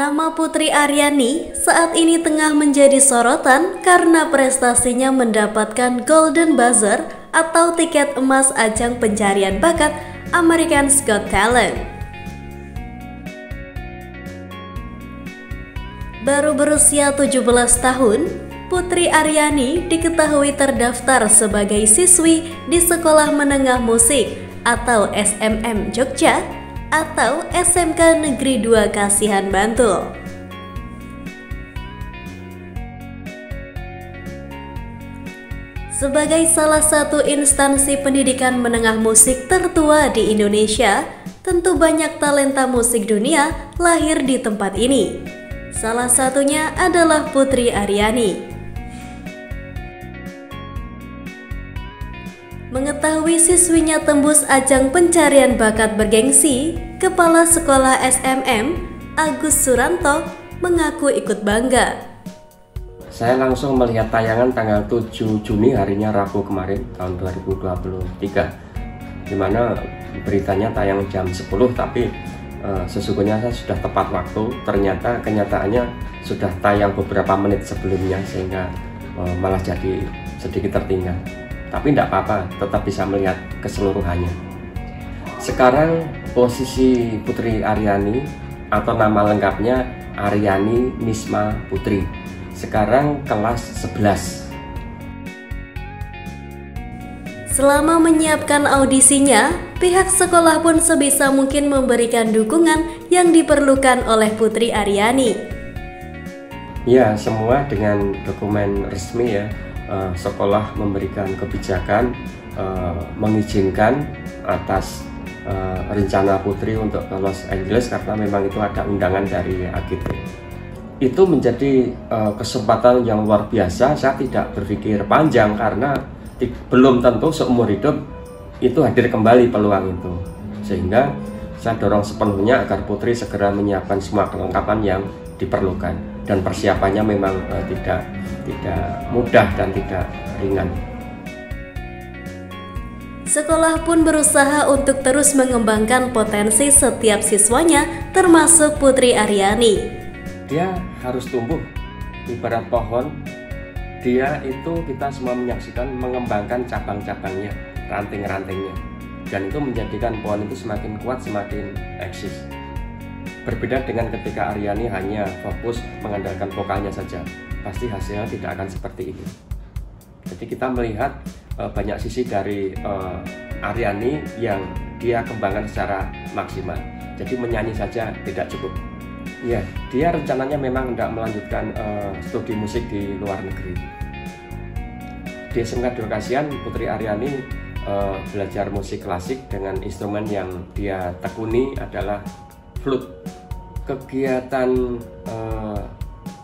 Nama Putri Aryani saat ini tengah menjadi sorotan karena prestasinya mendapatkan Golden Buzzer atau tiket emas ajang pencarian bakat America's Got Talent. Baru berusia 17 tahun, Putri Aryani diketahui terdaftar sebagai siswi di Sekolah Menengah Musik atau SMM Jogja atau SMK Negeri 2 Kasihan Bantul. Sebagai salah satu instansi pendidikan menengah musik tertua di Indonesia, tentu banyak talenta musik dunia lahir di tempat ini. Salah satunya adalah Putri Aryani. Mengetahui siswinya tembus ajang pencarian bakat bergengsi, Kepala Sekolah SMM, Agus Suranto, mengaku ikut bangga. Saya langsung melihat tayangan tanggal 7 Juni, harinya Rabu kemarin, tahun 2023, di mana beritanya tayang jam 10, tapi sesungguhnya saya sudah tepat waktu. Ternyata kenyataannya sudah tayang beberapa menit sebelumnya, sehingga malah jadi sedikit tertinggal. Tapi tidak apa-apa, tetap bisa melihat keseluruhannya. Sekarang posisi Putri Aryani atau nama lengkapnya Aryani Nisma Putri. Sekarang kelas 11. Selama menyiapkan audisinya, pihak sekolah pun sebisa mungkin memberikan dukungan yang diperlukan oleh Putri Aryani. Ya, semua dengan dokumen resmi ya. Sekolah memberikan kebijakan mengizinkan atas rencana Putri untuk ke Los Angeles karena memang itu ada undangan dari AGT. Itu menjadi kesempatan yang luar biasa. Saya tidak berpikir panjang karena belum tentu seumur hidup itu hadir kembali peluang itu. Sehingga saya dorong sepenuhnya agar Putri segera menyiapkan semua kelengkapan yang diperlukan, dan persiapannya memang tidak mudah dan tidak ringan. Sekolah pun berusaha untuk terus mengembangkan potensi setiap siswanya, termasuk Putri Aryani. Dia harus tumbuh ibarat pohon. Dia itu kita semua menyaksikan mengembangkan cabang-cabangnya, ranting-rantingnya, dan itu menjadikan pohon itu semakin kuat, semakin eksis. Berbeda dengan ketika Aryani hanya fokus mengandalkan vokalnya saja, pasti hasilnya tidak akan seperti ini. Jadi kita melihat banyak sisi dari Aryani yang dia kembangkan secara maksimal. Jadi menyanyi saja tidak cukup. Ya, dia rencananya memang tidak melanjutkan studi musik di luar negeri. Di SMK 2 Kasihan, Putri Aryani belajar musik klasik dengan instrumen yang dia tekuni adalah flute. Kegiatan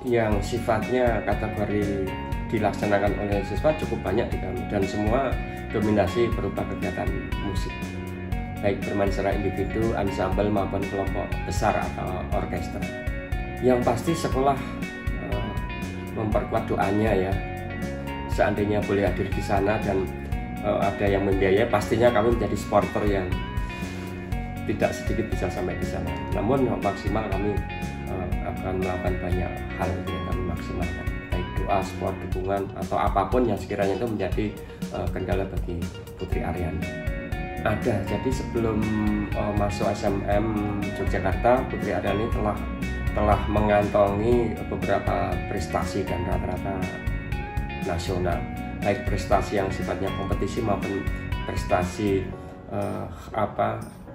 yang sifatnya kategori dilaksanakan oleh siswa cukup banyak di kami, dan semua dominasi berupa kegiatan musik, baik bermain secara individu, ansambel maupun kelompok besar atau orkestra. Yang pasti sekolah memperkuat doanya ya. Seandainya boleh hadir di sana dan ada yang membiayai, pastinya kami menjadi supporter yang tidak sedikit bisa sampai di sana. Namun maksimal kami akan melakukan banyak hal yang kami maksimalkan, baik doa, support, dukungan, atau apapun yang sekiranya itu menjadi kendala bagi Putri Aryani. Ada, jadi sebelum masuk SMM Yogyakarta, Putri Aryani telah mengantongi beberapa prestasi dan rata-rata nasional, baik prestasi yang sifatnya kompetisi maupun prestasi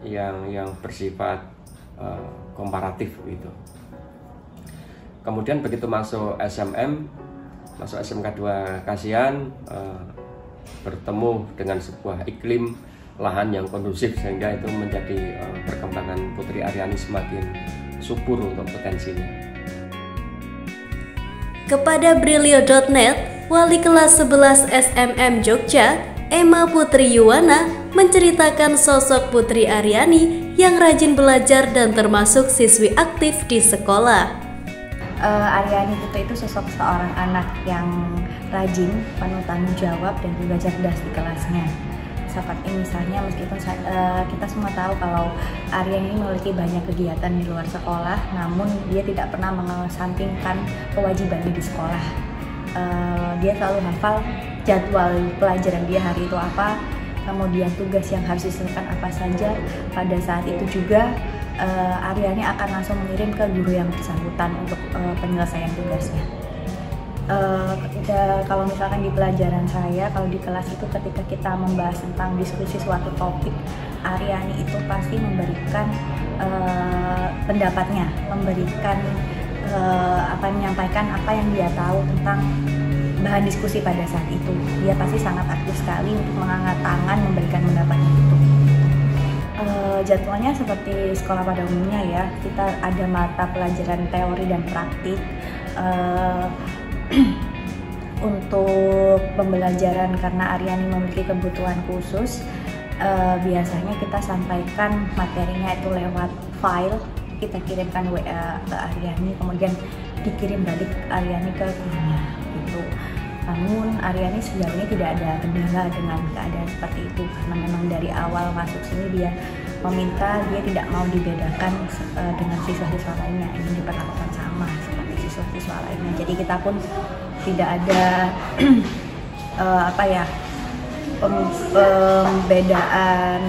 yang bersifat komparatif gitu. Kemudian begitu masuk SMK 2 Kasihan, bertemu dengan sebuah iklim lahan yang kondusif, sehingga itu menjadi perkembangan Putri Aryani semakin subur untuk potensinya. Kepada Brilio.net, wali kelas 11 SMM Jogja, Emma Putri Yuwana, menceritakan sosok Putri Aryani yang rajin belajar dan termasuk siswi aktif di sekolah. Aryani Putri itu sosok seorang anak yang rajin, penuh tanggung jawab, dan juga cerdas di kelasnya. Seperti misalnya meskipun kita semua tahu kalau Aryani ini memiliki banyak kegiatan di luar sekolah, namun dia tidak pernah mengesampingkan kewajiban di sekolah. Dia selalu hafal jadwal pelajaran dia hari itu apa, kemudian tugas yang harus diselesaikan apa saja. Pada saat itu juga Aryani akan langsung mengirim ke guru yang bersangkutan untuk penyelesaian tugasnya. Kalau misalkan di pelajaran saya, kalau di kelas itu ketika kita membahas tentang diskusi suatu topik, Aryani itu pasti memberikan pendapatnya, memberikan menyampaikan apa yang dia tahu tentang bahan diskusi pada saat itu. Dia pasti sangat aktif sekali untuk mengangkat tangan memberikan pendapatnya itu. Jadwalnya seperti sekolah pada umumnya ya, kita ada mata pelajaran teori dan praktik. Untuk pembelajaran karena Aryani memiliki kebutuhan khusus, biasanya kita sampaikan materinya itu lewat file, kita kirimkan WA ke Aryani, kemudian dikirim balik Aryani ke gurunya gitu. Namun Aryani sejauh ini tidak ada kendala dengan keadaan seperti itu, karena memang dari awal masuk sini dia meminta dia tidak mau dibedakan dengan siswa-siswa lainnya, ingin diperlakukan sama seperti siswa-siswa lainnya. Jadi kita pun tidak ada pembedaan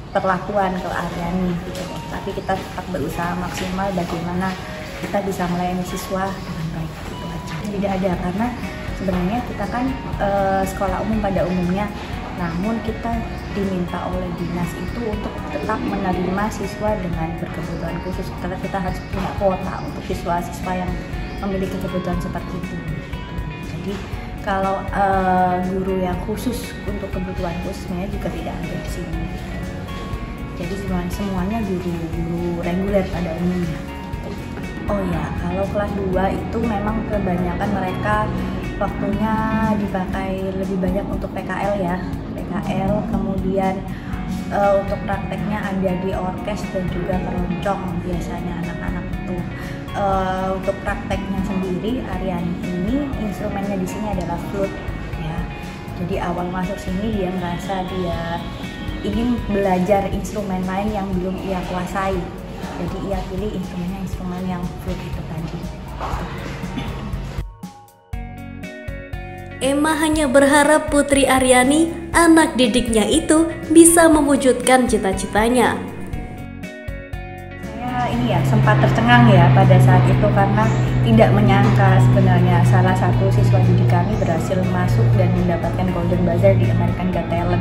perlakuan ke Aryani gitu. Tapi kita tetap berusaha maksimal bagaimana kita bisa melayani siswa dengan baik gitu aja. Tidak ada, karena sebenarnya kita kan sekolah umum pada umumnya, namun kita diminta oleh dinas itu untuk tetap menerima siswa dengan berkebutuhan khusus, karena kita harus punya kuota untuk siswa-siswa yang memiliki kebutuhan seperti itu. Jadi kalau guru yang khusus untuk kebutuhan khususnya juga tidak ada di sini. Jadi semuanya guru reguler pada umumnya. Oh ya, kalau kelas 2 itu memang kebanyakan mereka waktunya dipakai lebih banyak untuk PKL ya, PKL, kemudian untuk prakteknya ada di orkes dan juga keroncong biasanya anak-anak itu. Untuk prakteknya sendiri, Aryani ini instrumennya di sini adalah flute ya. Jadi awal masuk sini dia merasa dia ingin belajar instrumen lain yang belum ia kuasai. Jadi ia pilih instrumen yang flute itu tadi. Emma hanya berharap Putri Aryani, anak didiknya itu, bisa mewujudkan cita-citanya. Saya sempat tercengang ya pada saat itu, karena tidak menyangka sebenarnya salah satu siswa didik kami berhasil masuk dan mendapatkan Golden Buzzer di American Got Talent.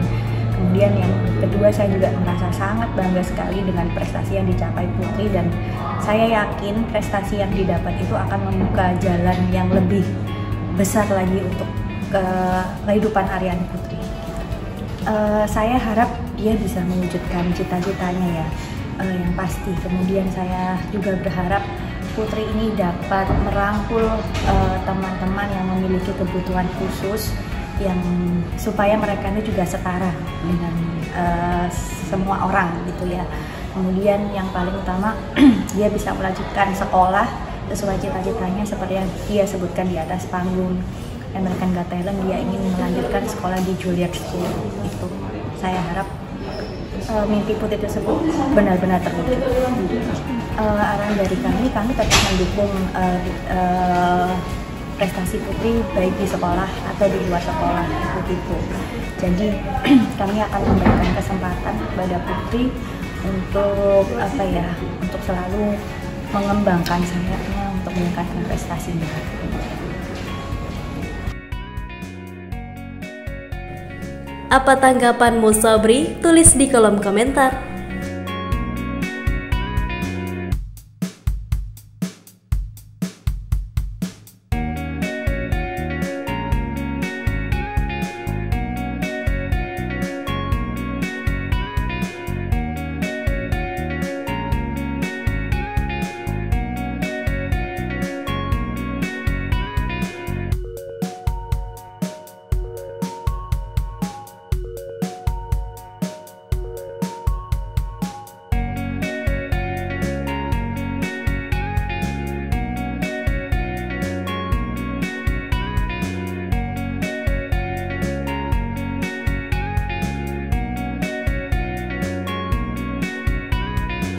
Kemudian yang kedua, saya juga merasa sangat bangga sekali dengan prestasi yang dicapai Putri, dan saya yakin prestasi yang didapat itu akan membuka jalan yang lebih besar lagi untuk kehidupan Aryani Putri. Saya harap dia bisa mewujudkan cita-citanya ya, yang pasti. Kemudian saya juga berharap Putri ini dapat merangkul teman-teman yang memiliki kebutuhan khusus, yang supaya mereka ini juga setara dengan semua orang gitu ya. Kemudian yang paling utama dia bisa melanjutkan sekolah sesuai cita-citanya seperti yang dia sebutkan di atas panggung American Got Talent. Dia ingin melanjutkan sekolah di Juilliard School. Itu saya harap mimpi Putri tersebut benar-benar terwujud. Arahan dari kami tetap mendukung prestasi Putri baik di sekolah atau di luar sekolah begitu. Jadi kami akan memberikan kesempatan kepada Putri untuk untuk selalu mengembangkan sayapnya untuk meningkatkan prestasinya. Apa tanggapanmu, Sobri? Tulis di kolom komentar.